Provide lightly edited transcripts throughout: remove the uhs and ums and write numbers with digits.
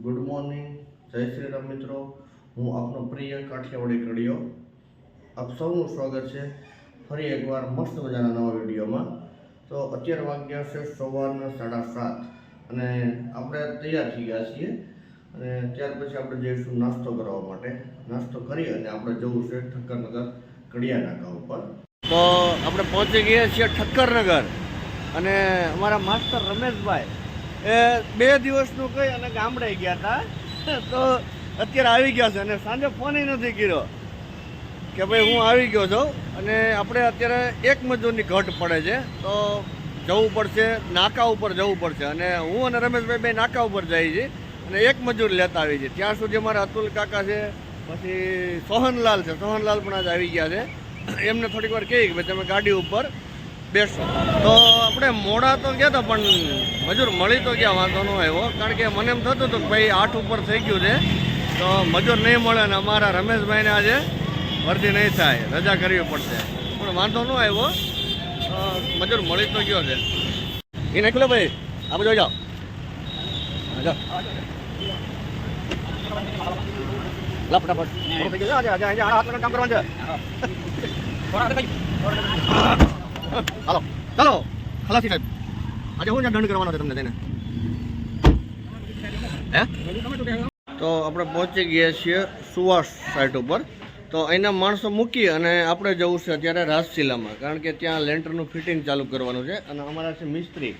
Good morning, જય શ્રી રામ મિત્રો. હું આપનો પ્રિય કાઠિયાવાડી કડીયો. આપ સૌનું સ્વાગત છે ફરી એકવાર મસ્ત મજાના નવા વિડીયોમાં. તો અત્યારે વાગ્યા છે સવારના 7:30 અને આપણે તૈયાર થઈ ગયા છીએ અને ત્યાર પછી આપણે જઈશું નાસ્તો કરવા માટે. નાસ્તો કરી અને આપણે જવું છે ઠક્કરનગર કડિયા નાકા ઉપર. તો આપણે પહોંચી ગયા છીએ ઠક્કરનગર અને અમારા માસ્ટર રમેશભાઈ એ 2 દિવસનું કહી અને ગામડે ગયા હતા, તો અત્યારે આવી ગયા છે અને સાંજે ફોન નથી કર્યો કે ભાઈ હું આવી ગયો છું. અને આપણે અત્યારે એક મજૂરની ઘટ પડે છે, તો જવું પડશે નાકા ઉપર જવું પડશે અને હું અને રમેશભાઈ બે નાકા ઉપર જઈએ છીએ અને એક મજૂર લેતા આવી છે. ત્યાં સુધી અમારા અતુલ કાકા છે, પછી સોહનલાલ છે, સોહનલાલ પણ આજે આવી ગયા છે. એમને થોડીક વાર કહી કે ભાઈ તમે ગાડી ઉપર બેસો. તો આપણે મોડા તો ગયા હતા પણ મજૂર મળી તો ગયા, વાંધો ન આવ્યો. કારણ કે મને એમ થતું હતું કે ભાઈ 8 ઉપર થઈ ગયું છે તો મજૂર નહીં મળે અને અમારા રમેશભાઈને આજે વર્દી નહીં થાય, રજા કરવી પડશે. પણ વાંધો ન આવ્યો, મજૂર મળી તો ગયો છે. એ નાખલો ભાઈ, આ બધું જાઓ લા ફટાફટ કામ કરવાનું છે. હાલો ચાલો ખલાસી સાહેબ, આજે હું દંડ કરવાનો છે તમને તેને. હે તો આપણે પહોંચી ગયા છીએ સુવાસ સાઇટ ઉપર. તો અહીંના માણસો મૂકી અને આપણે જવું છે અત્યારે રાજશીલામાં, કારણ કે ત્યાં લેન્ટરનું ફિટિંગ ચાલુ કરવાનું છે અને અમારા છે મિસ્ત્રી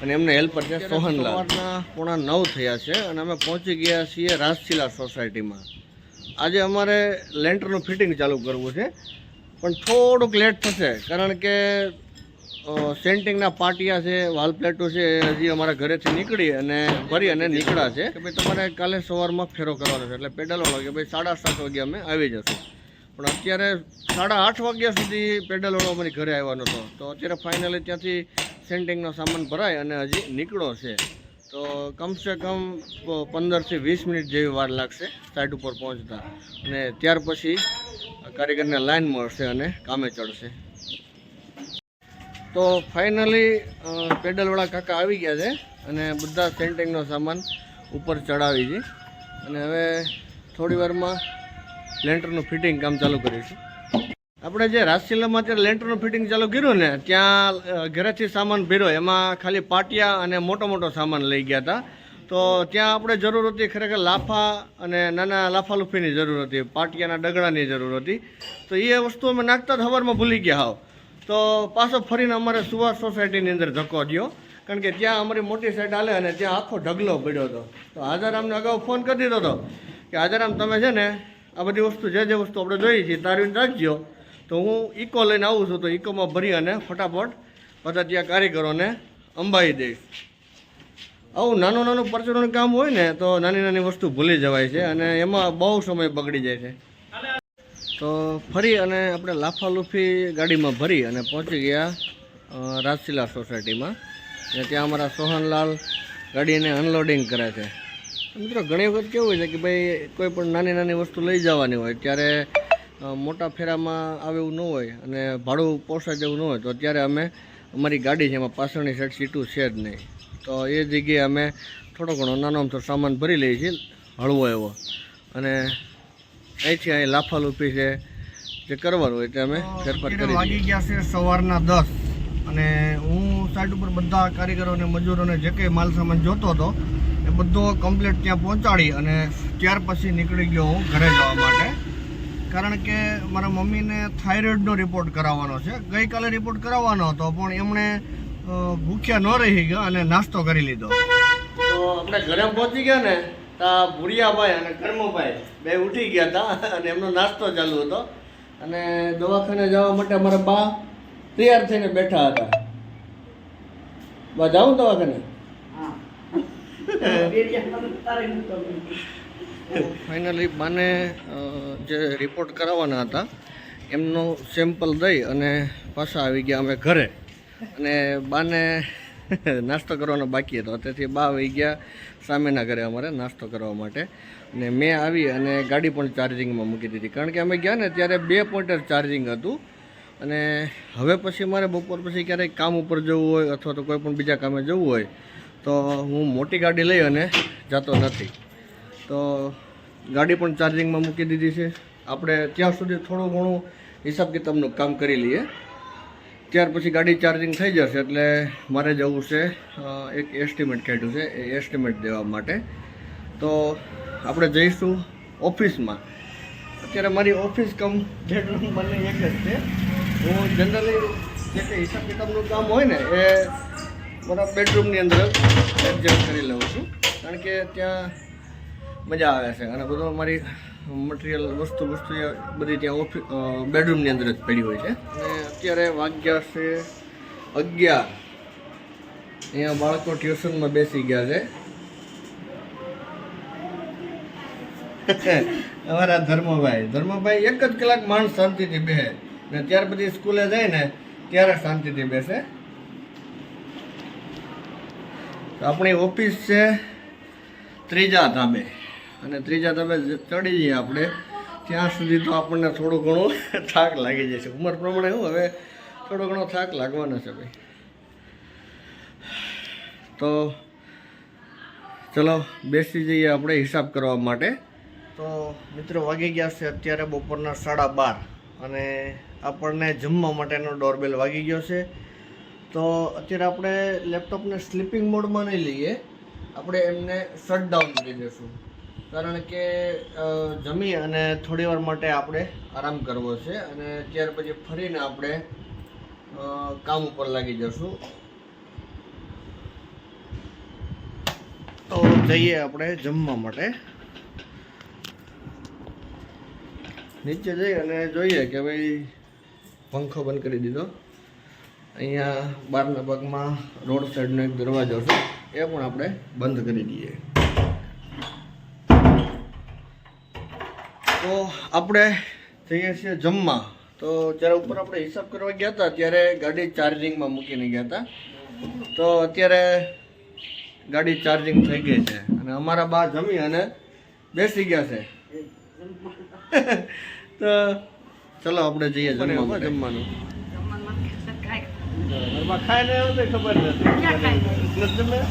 અને એમને હેલ્પર છે સોહનલાલ. સવારના 8:45 થયા છે અને અમે પહોંચી ગયા છીએ રાજશીલા સોસાયટીમાં. આજે અમારે લેન્ટરનું ફિટિંગ ચાલુ કરવું છે પણ થોડુંક લેટ થશે, કારણ કે સેન્ટિંગના પાટિયા છે, વાલ પ્લેટો છે, હજી અમારા ઘરેથી નીકળી અને ભરી અને નીકળ્યા છે કે ભાઈ તમારે કાલે સવારમાં ફેરો કરવાનો છે. એટલે પેડલો વાગે ભાઈ 7:30 વાગે અમે આવી જશું. પણ અત્યારે 8:30 વાગ્યા સુધી પેડલવાળો અમારી ઘરે આવવાનો હતો. તો અત્યારે ફાઇનલી ત્યાંથી સેન્ટિંગનો સામાન ભરાય અને હજી નીકળો છે. તો કમસે કમ 15 થી 20 મિનિટ જેવી વાર લાગશે સાઇટ ઉપર પહોંચતા, અને ત્યાર પછી કારીગરને લાઈન મળશે અને કામે ચડશે. તો ફાઇનલી પેડલવાળા કાકા આવી ગયા છે અને બધા સેન્ટિંગનો સામાન ઉપર ચડાવી છે અને હવે થોડી વારમાં લેન્ટરનું ફિટિંગ કામ ચાલુ કરીશું. આપણે જે રાજશીલામાં અત્યારે લેન્ટરનું ફિટિંગ ચાલુ કર્યું ને, ત્યાં ઘરેથી સામાન ભર્યો, એમાં ખાલી પાટિયા અને મોટો મોટો સામાન લઈ ગયા હતા. તો ત્યાં આપણે જરૂર હતી ખરેખર લાફા અને નાના લાફા લુફીની જરૂર હતી, પાટિયાના ડગડાની જરૂર હતી. તો એ વસ્તુ અમે નાખતા સવારમાં ભૂલી ગયા હોવ. તો પાછો ફરીને અમારે સુવાસ સોસાયટીની અંદર ધક્કો દ્યો, કારણ કે ત્યાં અમારી મોટી સાઈડ હાલે અને ત્યાં આખો ઢગલો પડ્યો હતો. તો હાજારામને અગાઉ ફોન કરી દીધો હતો કે હાજારામ તમે છે ને આ બધી વસ્તુ જે વસ્તુ આપણે જોઈએ છીએ તારવીને રાખજો, તો હું ઇકો લઈને આવું છું. તો ઇકોમાં ભરી અને ફટાફટ બધા ત્યાં કારીગરોને અંબાવી દઈશ. આવું નાનું પરચુરણ કામ હોય ને તો નાની નાની વસ્તુ ભૂલી જવાય છે અને એમાં બહુ સમય બગડી જાય છે. તો ફરી અને આપણે લાફાલુફી ગાડીમાં ભરી અને પહોંચી ગયા રાજશીલા સોસાયટીમાં. અને ત્યાં અમારા સોહનલાલ ગાડીને અનલોડિંગ કરે છે. મિત્રો ઘણી વખત કેવું હોય છે કે ભાઈ કોઈ પણ નાની નાની વસ્તુ લઈ જવાની હોય ત્યારે મોટા ફેરામાં આવે એવું ન હોય અને ભાડું પોસાય જેવું ન હોય, તો અત્યારે અમે અમારી ગાડી છે એમાં પાછળની સાઈડ સીટું છે જ નહીં. તો એ જગ્યાએ અમે થોડો ઘણો નાનો અમથો સામાન ભરી લઈએ છીએ, હળવો એવો. અને અહીંથી અહીં લાફાલુફી છે જે કરવાનું હોય તે અમે ફેરફાર કરી. વાગી ગયા છે સવારના 10 અને હું સાઈડ ઉપર બધા કારીગરોને મજૂરોને જે કંઈ માલ સામાન જોતો હતો એ બધો કમ્પ્લીટ ત્યાં પહોંચાડી અને ત્યાર પછી નીકળી ગયો હું ઘરે જવા માટે. કારણ કે મારા મમ્મીને થાઇરોઇડનો રિપોર્ટ કરાવવાનો છે. ગઈકાલે રિપોર્ટ કરાવવાનો હતો પણ એમણે ભૂખ્યા ન રહી ગયા અને નાસ્તો કરી લીધો. તો આપણે ઘરે પહોંચી ગયા ને ત્યાં ભુરિયાભાઈ અને કર્મભાઈ બે ઉઠી ગયા હતા અને એમનો નાસ્તો ચાલુ હતો. અને દવાખાને જવા માટે અમારા બા તૈયાર થઈને બેઠા હતા. બા જાઉં દવાખાને? ફાઇનલી બાને જે રિપોર્ટ કરાવવાના હતા એમનો સેમ્પલ દઈ અને પાછા આવી ગયા અમે ઘરે. અને બાને નાસ્તો કરવાનો બાકી હતો, તેથી બા આવી ગયા સામેના ઘરે અમારે નાસ્તો કરવા માટે. અને મેં આવી અને ગાડી પણ ચાર્જિંગમાં મૂકી દીધી, કારણ કે અમે ગયા ને ત્યારે 2 પોઈન્ટર ચાર્જિંગ હતું. અને હવે પછી મારે બપોર પછી ક્યારેક કામ ઉપર જવું હોય અથવા તો કોઈ પણ બીજા કામે જવું હોય તો હું મોટી ગાડી લઈ અને જતો નથી. તો ગાડી પણ ચાર્જિંગમાં મૂકી દીધી છે. આપણે ત્યાં સુધી થોડું ઘણું હિસાબ કિતાબનું કામ કરી લઈએ, ત્યાર પછી ગાડી ચાર્જિંગ થઈ જશે એટલે મારે જવું છે, એક એસ્ટિમેટ કાઢ્યું છે એ એસ્ટિમેટ દેવા માટે. તો આપણે જઈશું ઓફિસમાં. અત્યારે મારી ઓફિસ કમ બેડરૂમ બંને એક જ છે. હું જનરલી જે કંઈ હિસાબ કિતાબનું કામ હોય ને એ મારા બેડરૂમની અંદર જ એડજસ્ટ કરી લઉં છું, કારણ કે ત્યાં મજા આવે છે અને બધું મારી મટીરિયલ વસ્તુ બધી ત્યાં બેડરૂમની અંદર જ પડી હોય છે. અને અત્યારે વાગ્યા છે 11. અહીંયા બાળકો ટ્યુશનમાં બેસી ગયા છે. અમારા ધર્મભાઈ એક જ કલાક માણસ શાંતિથી બેસે ને ત્યાર પછી સ્કૂલે જાય ને ત્યારે શાંતિથી બેસે. આપણી ઓફિસ છે ત્રીજા ધાબે, અને ત્રીજા ધાબે ચડી જઈએ આપણે ત્યાં સુધી તો આપણને થોડું ઘણું થાક લાગી જશે. ઉંમર પ્રમાણે શું હવે થોડો ઘણો થાક લાગવાનો છે ભાઈ. તો ચલો બેસી જઈએ આપણે હિસાબ કરવા માટે. તો મિત્રો વાગી ગયા છે અત્યારે બપોરના 12:30 અને આપણને જમવા માટેનો ડોરબેલ વાગી ગયો છે. તો અત્યારે આપણે લેપટોપને સ્લીપિંગ મોડમાં નહીં લઈએ, આપણે એમને શટડાઉન કરી દઈશું, કારણ કે જમી અને થોડી વાર માટે આપણે આરામ કરવો છે અને ત્યાર પછી ફરીને આપણે કામ ઉપર લાગી જશું. તો જઈએ આપણે જમવા માટે. નીચે જઈ અને જોઈએ કે ભાઈ પંખો બંધ કરી દીધો. અહીંયા બહારના ભાગમાં રોડ સાઈડનો એક દરવાજો છે એ પણ આપણે બંધ કરી દઈએ. તો આપણે જઈએ છીએ જમવા. તો જ્યારે ઉપર આપણે હિસાબ કરવા ગયા હતા ત્યારે ગાડી ચાર્જિંગમાં મૂકીને ગયા હતા. તો અત્યારે ગાડી ચાર્જિંગ થઈ ગઈ છે અને અમારા બા જમી અને બેસી ગયા છે. તો ચલો આપણે જઈએ જમવાનું. ખાઈને આવ્યો ખબર નથી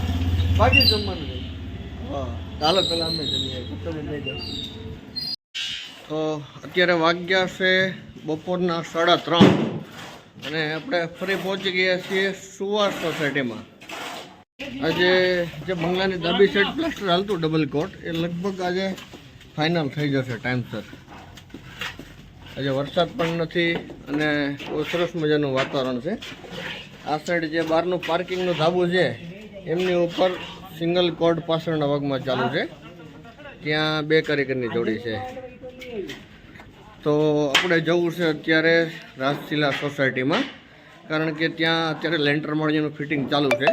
બાકી જમવાનું. હા ચાલો પેલા અમે જમીએ. તો અત્યારે વાગ્યા છે બપોરના 3:30 અને આપણે ફરી પહોંચી ગયા છીએ સુવાસ સોસાયટીમાં. આજે જે બંગલાની ડાબી સાઈડ પ્લાસ્ટર હાલતું ડબલ કોટ એ લગભગ આજે ફાઇનલ થઈ જશે ટાઈમસર. આજે વરસાદ પણ નથી અને બહુ સરસ મજાનું વાતાવરણ છે. આ સાઈડ જે બહારનું પાર્કિંગનું ધાબું છે એમની ઉપર સિંગલ કોડ પાછળના ભાગમાં ચાલુ છે, ત્યાં 2 કારીગરની જોડી છે. તો આપણે જવું છે અત્યારે રાજશીલા સોસાયટીમાં, કારણ કે ત્યાં અત્યારે લેન્ટર માળીનું ફિટિંગ ચાલુ છે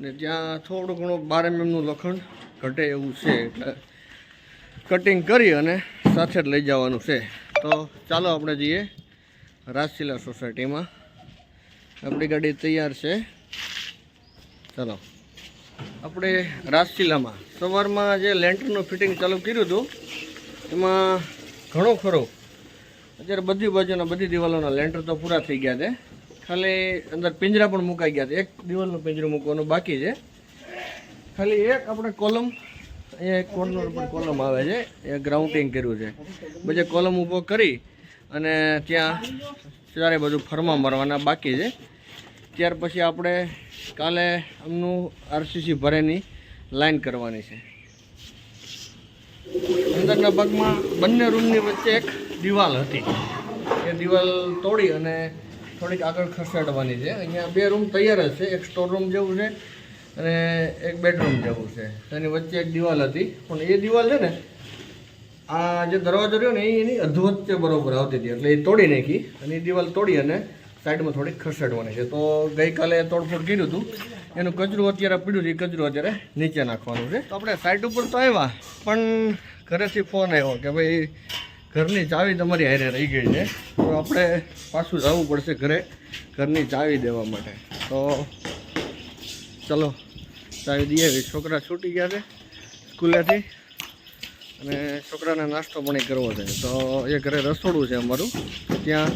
ને ત્યાં થોડું ઘણું 12 mm નું લોખંડ ઘટે એવું છે, એટલે કટિંગ કરી અને સાથે જ લઈ જવાનું છે. તો ચાલો આપણે જઈએ રાજશીલા સોસાયટીમાં. આપણી ગાડી તૈયાર છે. ચાલો આપણે રાજશીલામાં સવારમાં જે લેન્ટરનું ફિટિંગ ચાલુ કર્યું હતું એમાં ઘણું ખરું અત્યારે બધી બાજુના બધી દિવાલોના લેન્ટર તો પૂરા થઈ ગયા છે. ખાલી અંદર પિંજરા પણ મુકાઈ ગયા છે. એક દિવાલનું પિંજરું મૂકવાનું બાકી છે. ખાલી એક આપણે કોલમ, અહીંયા એક કોર્નર પર કોલમ આવે છે એ ગ્રાઉન્ડિંગ કર્યું છે. બજે કોલમ ઊભો કરી અને ત્યાં ચારે બાજુ ફરમા મારવાના બાકી છે. ત્યાર પછી આપણે કાલે આમનું આરસીસી ભરેની લાઈન કરવાની છે. અંદરના ભાગમાં બંને રૂમની વચ્ચે એક દિવાલ હતી, એ દિવાલ તોડી અને થોડીક આગળ ખસેડવાની છે. અહીંયા 2 રૂમ તૈયાર જ છે, એક સ્ટોર રૂમ જેવું છે અને એક બેડરૂમ જેવું છે. એની વચ્ચે એક દિવાલ હતી, પણ એ દિવાલ છે ને આ જે દરવાજો રહ્યો ને એની અધવચ્ચે બરોબર આવતી હતી, એટલે એ તોડી નાખી અને એ દિવાલ તોડી અને સાઈડમાં થોડીક ખસેડવાની છે. તો ગઈકાલે તોડફોડ કર્યું હતું, એનું કચરું અત્યારે પડ્યું છે, એ કચરું અત્યારે નીચે નાખવાનું છે. તો આપણે સાઈડ ઉપર તો આવ્યા, પણ ઘરેથી ફોન આવ્યો કે ભાઈ ઘરની ચાવી તમારી હારે રહી ગઈ છે, તો આપણે પાછું જવું પડશે ઘરે ઘરની ચાવી દેવા માટે. તો ચલો ચાવી દઈએ. છોકરા છૂટી ગયા છે સ્કૂલેથી અને છોકરાને નાસ્તો પણ કરવો છે. તો એ ઘરે રસોડું છે અમારું, ત્યાં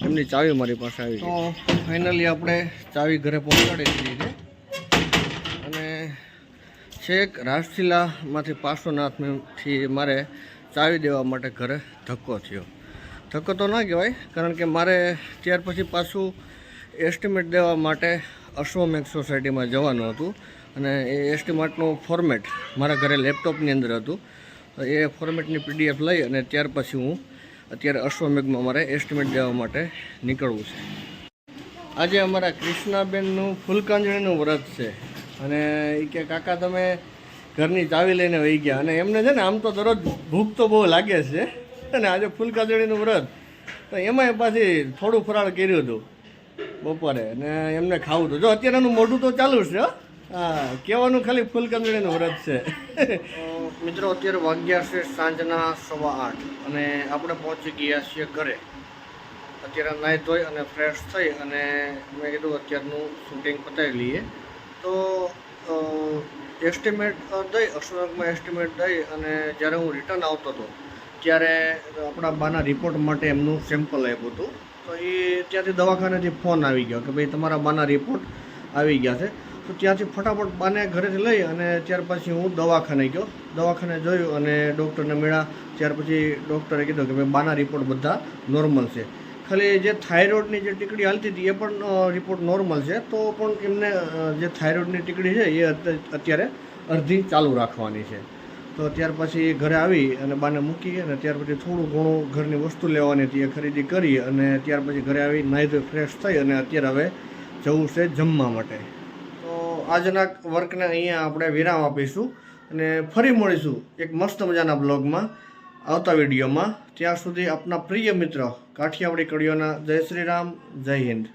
એમની ચાવી મારી પાસે આવી. તો ફાઇનલી આપણે ચાવી ઘરે પહોંચાડી દીધી છે અને છેક રાજશીલામાંથી પાર્શ્વનાથથી મારે ચાવી દેવા માટે ઘરે ધક્કો થયો. ધક્કો તો ના કહેવાય, કારણ કે મારે ત્યાર પછી પાછું એસ્ટિમેટ દેવા માટે અશ્વમેઘ સોસાયટીમાં જવાનું હતું અને એ એસ્ટિમેટનું ફોર્મેટ મારા ઘરે લેપટોપની અંદર હતું. તો એ ફોર્મેટની PDF લઈ અને ત્યાર પછી હું અત્યારે અશ્વમેઘમાં મારે એસ્ટિમેટ દેવા માટે નીકળવું છે. આજે અમારા કૃષ્ણાબેનનું ફૂલકાંજળીનું વ્રત છે અને એ કે કાકા તમે ઘરની ચાવી લઈને વહી ગયા, અને એમને છે ને આમ તો દરરોજ ભૂખ તો બહુ લાગે છે અને આજે ફૂલકાંજળીનું વ્રત તો એમાંય પાછી થોડું ફરાળ કર્યું હતું બપોરે અને એમને ખાવું હતું. જો અત્યારે એનું મોઢું તો ચાલુ છે. હા, કહેવાનું ખાલી ફૂલકાંજળીનું વ્રત છે. મિત્રો અત્યારે વાગ્યા છે સાંજના 8:15 અને આપણે પહોંચી ગયા છીએ ઘરે. અત્યારે નાહી ધોઈ અને ફ્રેશ થઈ અને મેં કીધું અત્યારનું શૂટિંગ પતાવી લઈએ. તો એસ્ટિમેટ દઈ અશ્વમેઘમાં એસ્ટિમેટ દઈ અને જ્યારે હું રિટર્ન આવતો હતો ત્યારે આપણા બાના રિપોર્ટ માટે એમનું સેમ્પલ આપ્યું હતું. તો એ ત્યાંથી દવાખાનેથી ફોન આવી ગયો કે ભાઈ તમારા બાના રિપોર્ટ આવી ગયા છે. તો ત્યાંથી ફટાફટ બાને ઘરેથી લઈ અને ત્યાર પછી હું દવાખાને ગયો. દવાખાને જોયું અને ડૉક્ટરને મળ્યા. ત્યાર પછી ડૉક્ટરે કીધું કે ભાઈ બાના રિપોર્ટ બધા નોર્મલ છે. ખાલી જે થાઇરોઇડની જે ટીકડી હાલતી હતી એ પણ રિપોર્ટ નોર્મલ છે. તો પણ એમને જે થાઇરોઇડની ટીકડી છે એ અત્યારે અડધી ચાલુ રાખવાની છે. તો ત્યાર પછી ઘરે આવી અને બાને મૂકી અને ત્યાર પછી થોડું ઘણું ઘરની વસ્તુ લેવાની હતી એ ખરીદી કરી અને ત્યાર પછી ઘરે આવી નાહી ધોઈ ફ્રેશ થઈ અને અત્યારે હવે જવું છે જમવા માટે. તો આજના વર્કને અહીંયા આપણે વિરામ આપીશું અને ફરી મળીશું એક મસ્ત મજાના બ્લોગમાં આવતા વિડીયોમાં. ત્યાં સુધી આપના પ્રિય મિત્ર કાઠિયાવાડી કડીઓના જય શ્રી રામ, જય હિન્દ.